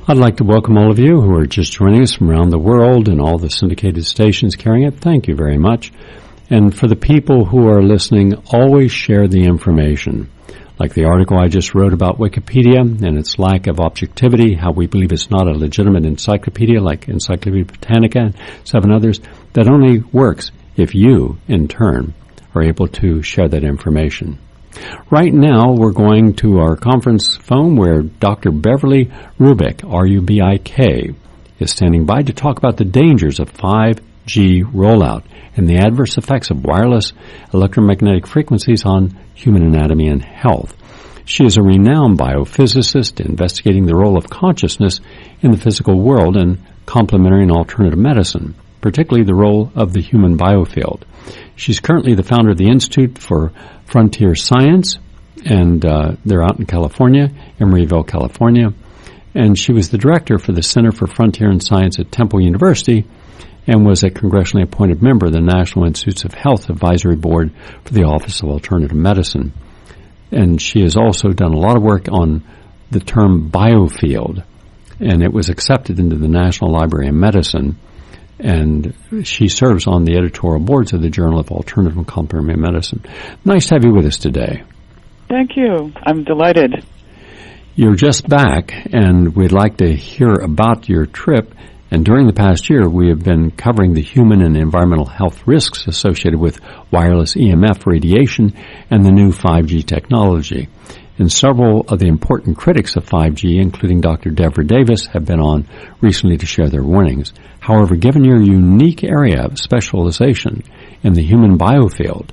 I'd like to welcome all of you who are just joining us from around the world and all the syndicated stations carrying it. Thank you very much. And for the people who are listening, always share the information. Like the article I just wrote about Wikipedia and its lack of objectivity, how we believe it's not a legitimate encyclopedia like Encyclopedia Britannica and 7 others, that only works if you, in turn, are able to share that information. Right now, we're going to our conference phone where Dr. Beverly Rubik, R-U-B-I-K, is standing by to talk about the dangers of 5G rollout and the adverse effects of wireless electromagnetic frequencies on human anatomy and health. She is a renowned biophysicist investigating the role of consciousness in the physical world and complementary and alternative medicine, particularly the role of the human biofield. She's currently the founder of the Institute for Frontier Science, and they're out in California, Emeryville, California. And she was the director for the Center for Frontier and Science at Temple University and was a congressionally appointed member of the National Institutes of Health Advisory Board for the Office of Alternative Medicine. And she has also done a lot of work on the term Biofield, and it was accepted into the National Library of Medicine. And she serves on the editorial boards of the Journal of Alternative and Complementary Medicine. Nice to have you with us today. Thank you. I'm delighted. You're just back, and we'd like to hear about your trip. And during the past year, we have been covering the human and environmental health risks associated with wireless EMF radiation and the new 5G technology. And several of the important critics of 5G, including Dr. Deborah Davis, have been on recently to share their warnings. However, given your unique area of specialization in the human biofield,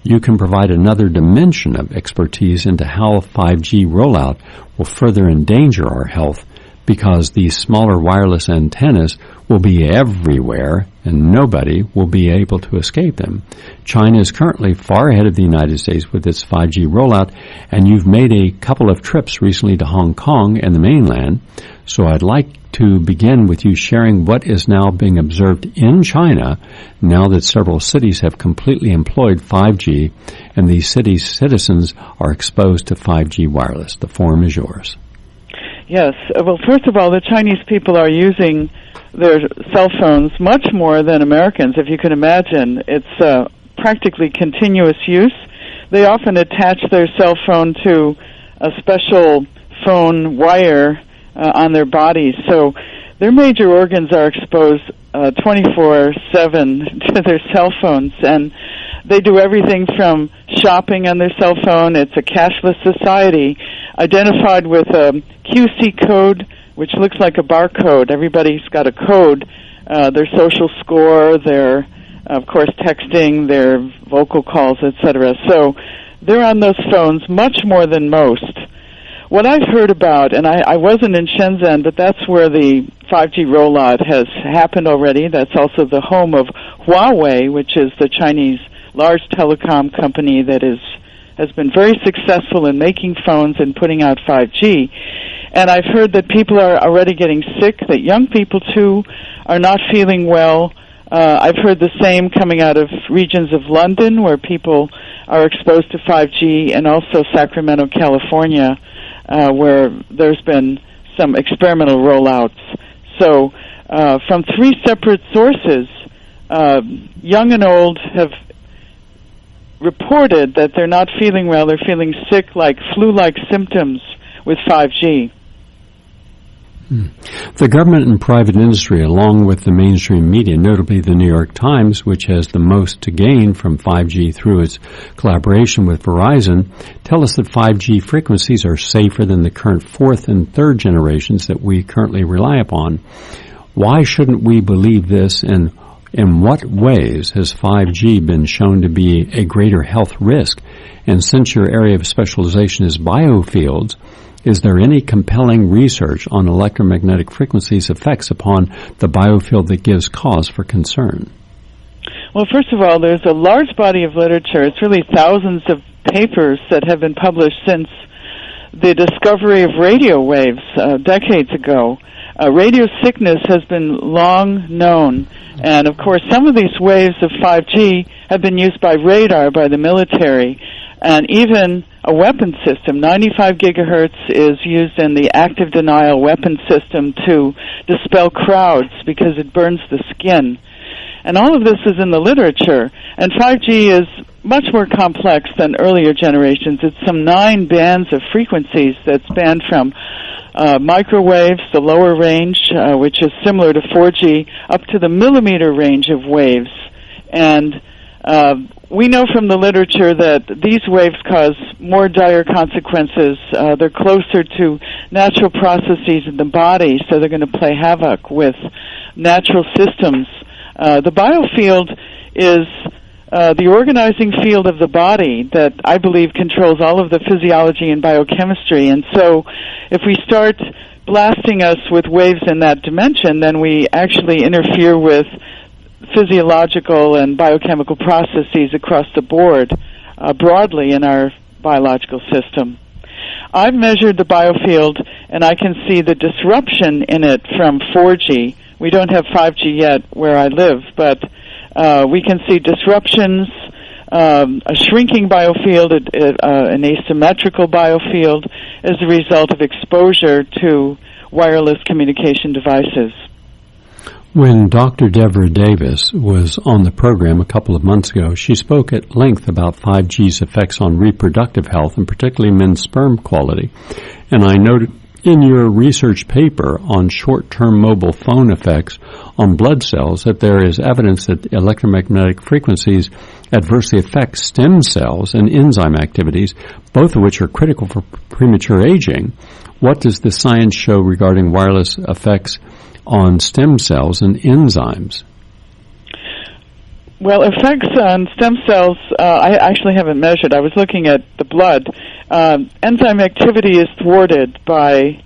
you can provide another dimension of expertise into how 5G rollout will further endanger our health, because these smaller wireless antennas will be everywhere and nobody will be able to escape them. China is currently far ahead of the United States with its 5G rollout, and you've made a couple of trips recently to Hong Kong and the mainland. So I'd like to begin with you sharing what is now being observed in China now that several cities have completely employed 5G and these cities' citizens are exposed to 5G wireless. The forum is yours. Yes. Well, first of all, the Chinese people are using their cell phones much more than Americans, if you can imagine. It's practically continuous use. They often attach their cell phone to a special phone wire on their bodies. So their major organs are exposed 24/7 to their cell phones, and they do everything from shopping on their cell phone. It's a cashless society, identified with a QC code, which looks like a barcode. Everybody's got a code, their social score, their, of course, texting, their vocal calls, etc. So they're on those phones much more than most. What I've heard about, and I wasn't in Shenzhen, but that's where the 5G rollout has happened already. That's also the home of Huawei, which is the Chinese large telecom company that has been very successful in making phones and putting out 5G. And I've heard that people are already getting sick, that young people, too, are not feeling well. I've heard the same coming out of regions of London where people are exposed to 5G, and also Sacramento, California, where there's been some experimental rollouts. So from 3 separate sources, young and old have reported that they're not feeling well. They're feeling sick, like flu-like symptoms with 5G. The government and private industry, along with the mainstream media, notably the New York Times, which has the most to gain from 5G through its collaboration with Verizon, tell us that 5G frequencies are safer than the current 4th and 3rd generations that we currently rely upon. Why shouldn't we believe this, and in what ways has 5G been shown to be a greater health risk? And since your area of specialization is biofields, is there any compelling research on electromagnetic frequencies' effects upon the biofield that gives cause for concern? Well, first of all, there's a large body of literature. It's really thousands of papers that have been published since the discovery of radio waves decades ago. Radio sickness has been long known, and of course some of these waves of 5G have been used by radar, by the military, and even a weapon system. 95 gigahertz is used in the active denial weapon system to dispel crowds because it burns the skin. And all of this is in the literature. And 5G is much more complex than earlier generations. It's some 9 bands of frequencies that span from microwaves, the lower range, which is similar to 4G, up to the millimeter range of waves. And we know from the literature that these waves cause more dire consequences. They're closer to natural processes in the body, so they're going to play havoc with natural systems. The biofield is the organizing field of the body that I believe controls all of the physiology and biochemistry. And so if we start blasting us with waves in that dimension, then we actually interfere with physiological and biochemical processes across the board broadly in our biological system. I've measured the biofield, and I can see the disruption in it from 4G. We don't have 5G yet where I live, but we can see disruptions, a shrinking biofield, an asymmetrical biofield as a result of exposure to wireless communication devices. When Dr. Deborah Davis was on the program a couple of months ago, she spoke at length about 5G's effects on reproductive health, and particularly men's sperm quality. And I noted in your research paper on short-term mobile phone effects on blood cells that there is evidence that electromagnetic frequencies adversely affect stem cells and enzyme activities, both of which are critical for premature aging. What does the science show regarding wireless effects on stem cells and enzymes? Well, effects on stem cells, I actually haven't measured. I was looking at the blood. Enzyme activity is thwarted by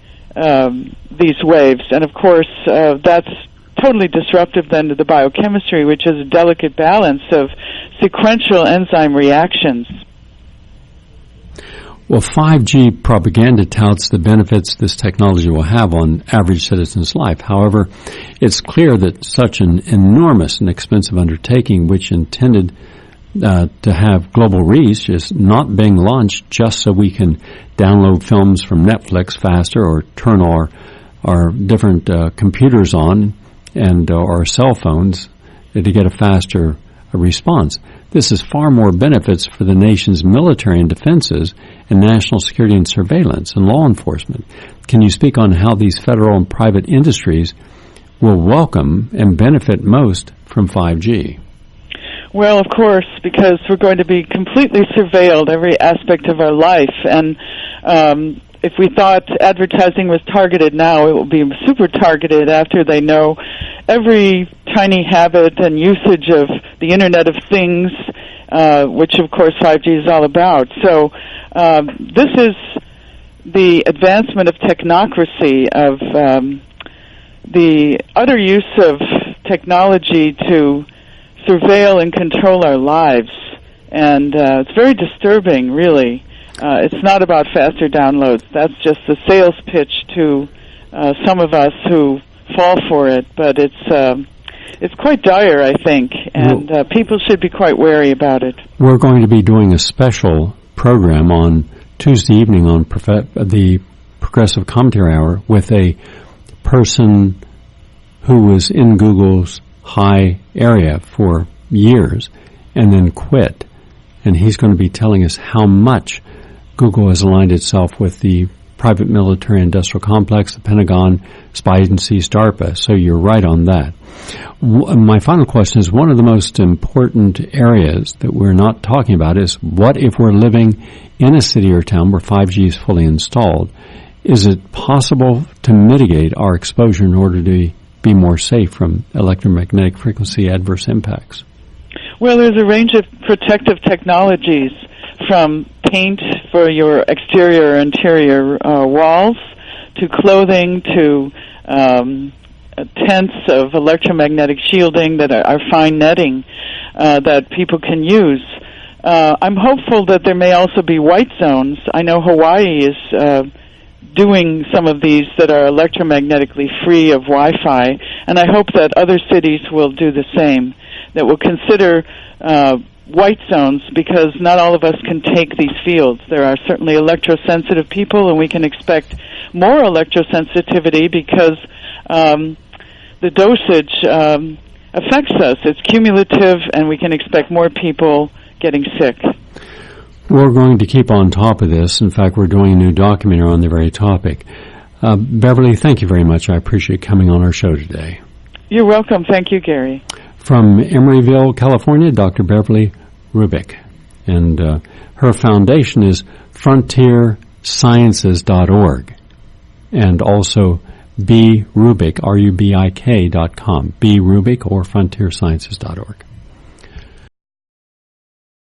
these waves, and of course that's totally disruptive then to the biochemistry, which is a delicate balance of sequential enzyme reactions. Well, 5G propaganda touts the benefits this technology will have on average citizens' life. However, it's clear that such an enormous and expensive undertaking, which intended to have global reach, is not being launched just so we can download films from Netflix faster or turn our different computers on and our cell phones to get a faster response. This is far more benefits for the nation's military and defenses and national security and surveillance and law enforcement. Can you speak on how these federal and private industries will welcome and benefit most from 5G? Well, of course, because we're going to be completely surveilled every aspect of our life. And if we thought advertising was targeted now, it will be super targeted after they know every tiny habit and usage of the Internet of Things, which, of course, 5G is all about. So this is the advancement of technocracy, of the utter use of technology to surveil and control our lives. And it's very disturbing, really. It's not about faster downloads. That's just the sales pitch to some of us who fall for it. But it's quite dire, I think, and people should be quite wary about it. We're going to be doing a special program on Tuesday evening on the Progressive Commentary Hour with a person who was in Google's high area for years and then quit. And he's going to be telling us how much Google has aligned itself with the private military industrial complex, the Pentagon, spy agencies, DARPA. So you're right on that. My final question is, one of the most important areas that we're not talking about is, what if we're living in a city or town where 5G is fully installed? Is it possible to mitigate our exposure in order to be more safe from electromagnetic frequency adverse impacts? Well, there's a range of protective technologies, from paint for your exterior or interior walls, to clothing, to tents of electromagnetic shielding that are fine netting that people can use. I'm hopeful that there may also be white zones. I know Hawaii is doing some of these that are electromagnetically free of Wi-Fi, and I hope that other cities will do the same, that will consider white zones, because not all of us can take these fields. There are certainly electrosensitive people, and we can expect more electrosensitivity because the dosage affects us. It's cumulative, and we can expect more people getting sick. We're going to keep on top of this. In fact, we're doing a new documentary on the very topic. Beverly, thank you very much. I appreciate coming on our show today. You're welcome. Thank you, Gary. From Emeryville, California, Dr. Beverly Rubik. And her foundation is frontiersciences.org. And also brubik, RUBIK.com. brubik or frontiersciences.org.